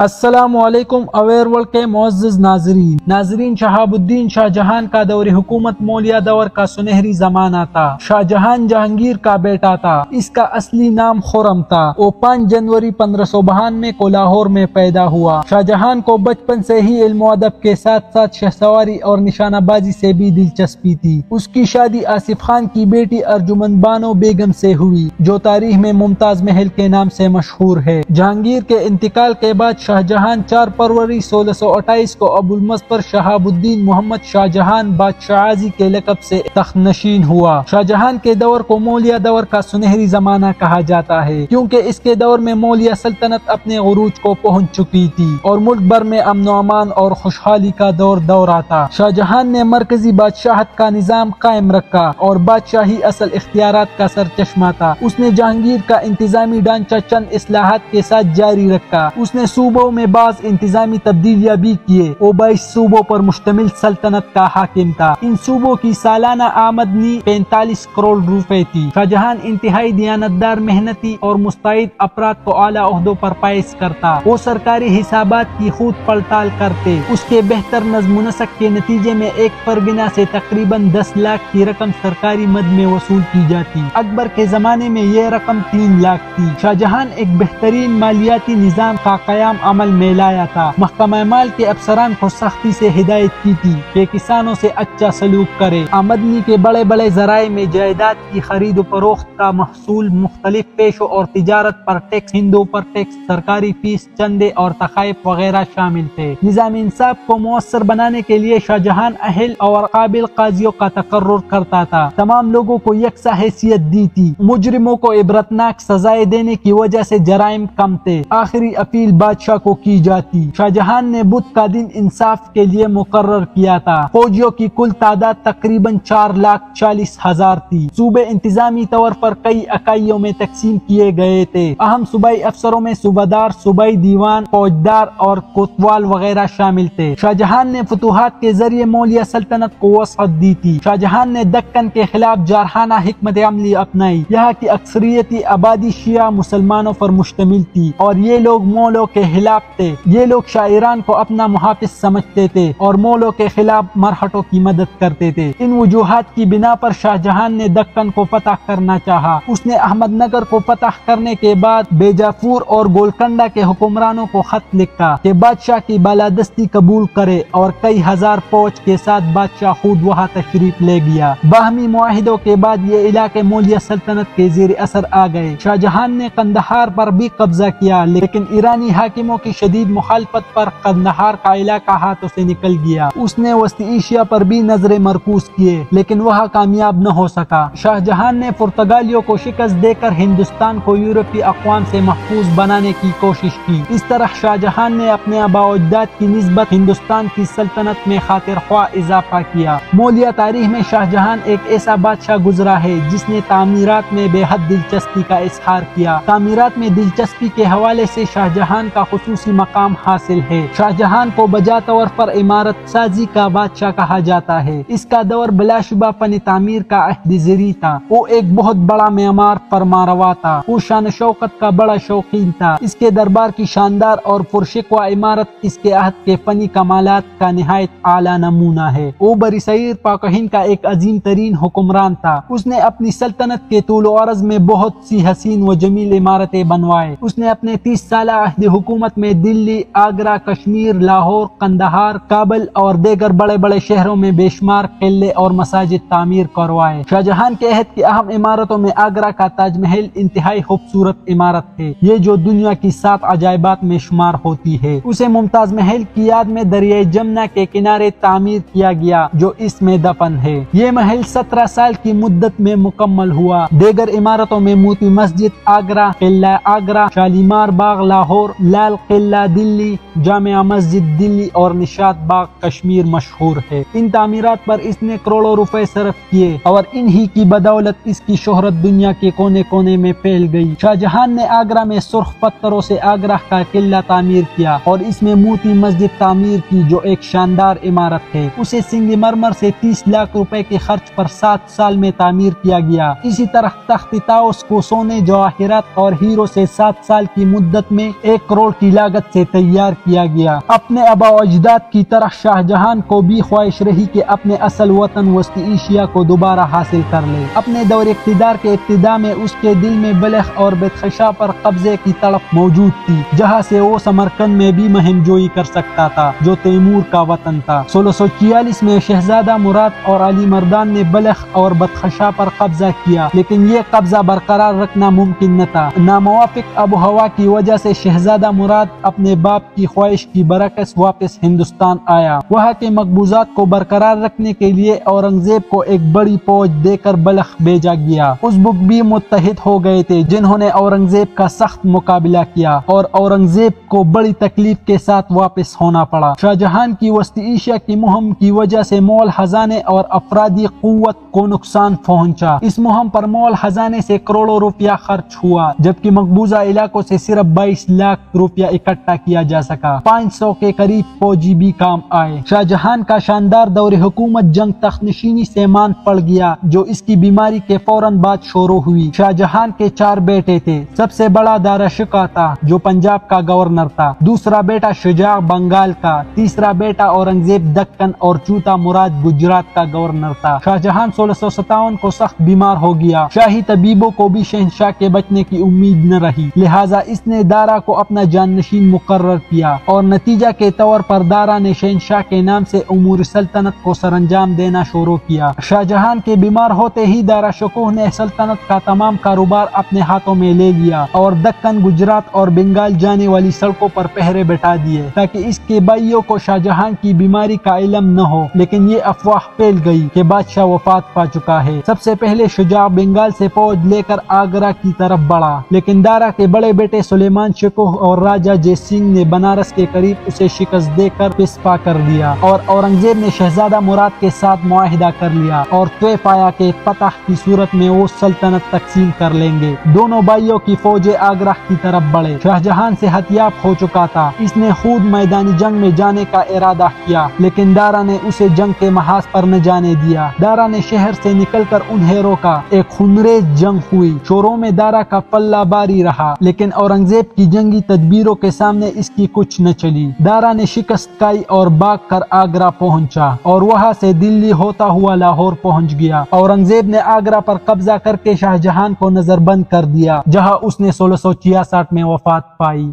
السلام علیکم aware world کے معزز ناظرین شہاب الدین شاہ جہان کا دور حکومت مولیہ دور کا سنہری زمانہ تھا۔ شاہ جہان جہانگیر کا بیٹا تھا۔ اس کا اصلی نام خرم تھا۔ وہ 5 جنوری 1592 کو لاہور میں پیدا ہوا۔ شاہ جہان کو بچپن سے ہی علم و ادب کے ساتھ ساتھ شہ سواری اور نشانہ بازی سے بھی دلچسپی تھی۔ اس کی شادی آصف خان کی بیٹی ارجمند بانو بیگم سے ہوئی، جو تاریخ میں ممتاز محل کے نام سے مشہور ہے۔ جہانگیر کے انتقال کے بعد شاہ جہان 4 فروری 1628 کو ابو المظفر شہاب الدین محمد شاہ جہان بادشاہی کے لقب سے تخت نشین ہوا۔ شاہ جہان کے دور کو مولیہ دور کا سنہری زمانہ کہا جاتا ہے، کیونکہ اس کے دور میں مولیہ سلطنت اپنے عروج کو پہنچ چکی تھی اور ملک بھر میں امن و امان اور خوشحالی کا دور آتا۔ شاہ جہان نے مرکزی بادشاہت کا نظام قائم رکھا اور بادشاہی اصل اختیارات کا سرچشمہ تھا۔ اس نے جہانگیر کا انتظامی ڈھانچہ چند اصلاحات کے ساتھ جاری رکھا۔ اس نے صوبوں میں بعض انتظامی تبدیلیاں بھی کیے۔ وہ 22 صوبوں پر مشتمل سلطنت کا حاکم تھا۔ ان صوبوں کی سالانہ آمدنی 45 کروڑ روپے تھی۔ شاہ جہان انتہائی دیانتدار، محنتی اور مستعد افراد کو اعلیٰ عہدوں پر فائز کرتا۔ وہ سرکاری حسابات کی خود پڑتال کرتے۔ اس کے بہتر نظم و نسق کے نتیجے میں ایک فرگنہ سے تقریباً 10 لاکھ کی رقم سرکاری مد میں وصول کی جاتی۔ اکبر کے زمانے میں یہ رقم 3 لاکھ تھی۔ شاہ جہان ایک بہترین مالیاتی نظام کا قیام عمل میں لایا تھا۔ محکمہ مال کے افسران کو سختی سے ہدایت کی تھی کہ کسانوں سے اچھا سلوک کرے۔ آمدنی کے بڑے ذرائع میں جائیداد کی خرید و فروخت کا محصول، مختلف پیشوں اور تجارت پر ٹیکس، ہندوں پر ٹیکس، سرکاری فیس، چندے اور تحائف وغیرہ شامل تھے۔ نظام انصاف کو مؤثر بنانے کے لیے شاہ جہان اہل اور قابل قاضیوں کا تقرر کرتا تھا۔ تمام لوگوں کو یکساں حیثیت دی تھی۔ مجرموں کو عبرتناک سزائیں دینے کی وجہ سے جرائم کم تھے۔ آخری اپیل بادشاہ کو کی جاتی۔ شاہ جہان نے بدھ کا دن انصاف کے لیے مقرر کیا تھا۔ فوجیوں کی کل تعداد تقریباً 4,40,000 تھی۔ صوبے انتظامی طور پر کئی اکائیوں میں تقسیم کیے گئے تھے۔ اہم صوبائی افسروں میں صوبیدار، صوبائی دیوان، فوجدار اور کوتوال وغیرہ شامل تھے۔ شاہ جہان نے فتوحات کے ذریعے مولیہ سلطنت کو وسعت دی تھی۔ شاہ جہان نے دکن کے خلاف جارحانہ حکمت عملی اپنائی۔ یہاں کی اکثریتی آبادی شیعہ مسلمانوں پر مشتمل تھی اور یہ لوگ مغلوں کے خلاف تھے۔ یہ لوگ شاعران کو اپنا محافظ سمجھتے تھے اور مغلوں کے خلاف مرہٹوں کی مدد کرتے تھے۔ ان وجوہات کی بنا پر شاہ جہان نے دکن کو فتح کرنا چاہا۔ اس نے احمد نگر کو فتح کرنے کے بعد بیجاپور اور گولکنڈہ کے حکمرانوں کو خط لکھا کہ بادشاہ کی بالادستی قبول کرے اور کئی ہزار فوج کے ساتھ بادشاہ خود وہاں تشریف لے گیا۔ باہمی معاہدوں کے بعد یہ علاقے مولیہ سلطنت کے زیر اثر آ گئے۔ شاہ جہان نے قندھار پر بھی قبضہ کیا، لیکن ایرانی حاکموں کی شدید مخالفت پر قندھار کا علاقہ ہاتھوں سے نکل گیا۔ اس نے وسطی ایشیا پر بھی نظریں مرکوز کیے، لیکن وہاں کامیاب نہ ہو سکا۔ شاہ جہان نے پرتگالیوں کو شکست دے کر ہندوستان کو یورپی اقوام سے محفوظ بنانے کی کوشش کی۔ اس طرح شاہ جہان نے اپنے آباء و اجداد کی نسبت ہندوستان کی سلطنت میں خاطر خواہ اضافہ کیا۔ مولیہ تاریخ میں شاہ جہان ایک ایسا بادشاہ گزرا ہے جس نے تعمیرات میں بے حد دلچسپی کا اظہار کیا۔ تعمیرات میں دلچسپی کے حوالے سے شاہ جہان کا خصوصی مقام حاصل ہے۔ شاہ جہان کو بجا طور پر عمارت سازی کا بادشاہ کہا جاتا ہے۔ اس کا دور بلا شبہ فن تعمیر کا عہد زری تھا۔ وہ ایک بہت بڑا معمار فرمانروا تھا۔ وہ شان و شوکت کا بڑا شوقین تھا۔ اس کے دربار کی شاندار اور پرشکوہ عمارت اس کے عہد کے فنی کمالات کا نہایت اعلیٰ نمونہ ہے۔ وہ برصغیر پاک و ہند کا ایک عظیم ترین حکمران تھا۔ اس نے اپنی سلطنت کے طول و عرض میں بہت سی حسین و جمیل عمارتیں بنوائے۔ اس نے اپنے 30 سالہ عہد حکومت میں دلی، آگرہ، کشمیر، لاہور، قندھار، کابل اور دیگر بڑے شہروں میں بے شمار قلعے اور مساجد تعمیر کروائے۔ شاہ جہان کے عہد کی اہم عمارتوں میں آگرہ کا تاج محل انتہائی خوبصورت عمارت ہے، یہ جو دنیا کی 7 عجائبات میں شمار ہوتی ہے۔ اسے ممتاز محل کی یاد میں دریائے جمنا کے کنارے تعمیر کیا گیا، جو اس میں دفن ہے۔ یہ محل 17 سال کی مدت میں مکمل ہوا۔ دیگر عمارتوں میں موتی مسجد آگرہ، قلعہ آگرہ، شالیمار باغ لاہور، لال قلعہ دلی، جامع مسجد دلی اور نشاط باغ کشمیر مشہور ہے۔ ان تعمیرات پر اس نے کروڑوں روپے صرف کیے اور انہی کی بدولت اس کی شہرت دنیا کے کونے کونے میں پھیل گئی۔ شاہ جہان نے آگرہ میں سرخ پتھروں سے آگرہ کا قلعہ تعمیر کیا اور اس میں موتی مسجد تعمیر کی، جو ایک شاندار عمارت ہے۔ اسے سنگ مرمر سے 30 لاکھ روپے کے خرچ پر 7 سال میں تعمیر کیا گیا۔ اسی طرح تخت طاؤس کو سونے، جواہرات اور ہیروں سے 7 سال کی مدت میں 1 کروڑ کی بڑی لاگت سے تیار کیا گیا۔ اپنے آبا و اجداد کی طرح شاہ جہان کو بھی خواہش رہی کہ اپنے اصل وطن وسط ایشیا کو دوبارہ حاصل کر لے۔ اپنے دور اقتدار کے ابتدا میں اس کے دل میں بلخ اور بدخشاں پر قبضے کی تڑپ موجود تھی، جہاں سے وہ سمرقند میں بھی مہم جوئی کر سکتا تھا جو تیمور کا وطن تھا۔ 1646 میں شہزادہ مراد اور علی مردان نے بلخ اور بدخشاں پر قبضہ کیا، لیکن یہ قبضہ برقرار رکھنا ممکن نہ تھا۔ ناموافق آب و ہوا کی وجہ سے شہزادہ مراد اپنے باپ کی خواہش کی برعکس واپس ہندوستان آیا۔ وہاں کے مقبوضات کو برقرار رکھنے کے لیے اورنگزیب کو ایک بڑی فوج دے کر بلخ بھیجا گیا۔ ازبک بھی متحد ہو گئے تھے جنہوں نے اورنگزیب کا سخت مقابلہ کیا اور اورنگزیب کو بڑی تکلیف کے ساتھ واپس ہونا پڑا۔ شاہ جہان کی وسط ایشیا کی مہم کی وجہ سے مول خزانے اور افرادی قوت کو نقصان پہنچا۔ اس مہم پر مول خزانے سے کروڑوں روپیہ خرچ ہوا، جبکہ مقبوضہ علاقوں سے صرف 22 لاکھ روپیہ اکٹھا کیا جا سکا۔ 500 کے قریب فوجی بھی کام آئے۔ شاہ جہان کا شاندار دور حکومت جنگ تخت نشینی سے ماند پڑ گیا، جو اس کی بیماری کے فوراً بعد شروع ہوئی۔ شاہ جہان کے 4 بیٹے تھے۔ سب سے بڑا دارا شکوہ تھا جو پنجاب کا گورنر تھا، دوسرا بیٹا شجاع بنگال کا، تیسرا بیٹا اورنگزیب دکن اور چوتھا مراد گجرات کا گورنر تھا۔ شاہ جہان 1657 کو سخت بیمار ہو گیا۔ شاہی طبیبوں کو بھی شہنشاہ کے بچنے کی امید نہ رہی، لہٰذا اس نے دارا کو اپنا جانشین مقرر کیا اور نتیجہ کے طور پر دارا نے شہنشاہ کے نام سے امور سلطنت کو سر انجام دینا شروع کیا۔ شاہ جہان کے بیمار ہوتے ہی دارا شکوہ نے سلطنت کا تمام کاروبار اپنے ہاتھوں میں لے لیا اور دکن، گجرات اور بنگال جانے والی سڑکوں پر پہرے بٹھا دیے تاکہ اس کے بھائیوں کو شاہ جہان کی بیماری کا علم نہ ہو، لیکن یہ افواہ پھیل گئی کہ بادشاہ وفات پا چکا ہے۔ سب سے پہلے شجاع بنگال سے فوج لے کر آگرہ کی طرف بڑھا، لیکن دارا کے بڑے بیٹے سلیمان شکوہ اور راجہ جے سنگھ نے بنارس کے قریب اسے شکست دے کر پسپا کر دیا اور اورنگزیب نے شہزادہ مراد کے ساتھ معاہدہ کر لیا اور طے پایا کہ فتح کی صورت میں وہ سلطنت تقسیم کر لیں گے۔ دونوں بھائیوں کی فوجیں آگرہ کی طرف بڑھے۔ شاہ جہان صحت یاب ہو چکا تھا، اس نے خود میدانی جنگ میں جانے کا ارادہ کیا، لیکن دارا نے اسے جنگ کے محاذ پر نہ جانے دیا۔ دارا نے شہر سے نکل کر انہیں روکا۔ ایک خونریز جنگ ہوئی۔ شروع میں دارا کا پلہ باری رہا، لیکن اورنگزیب کی جنگی تدبیروں کے سامنے اس کی کچھ نہ چلی۔ دارا نے شکست کھائی اور بھاگ کر آگرہ پہنچا اور وہاں سے دلی ہوتا ہوا لاہور پہنچ گیا۔ اورنگزیب نے آگرہ پر قبضہ کر کے شاہ جہان کو نظر بند کر دیا، جہاں اس نے 1666 میں وفات پائی۔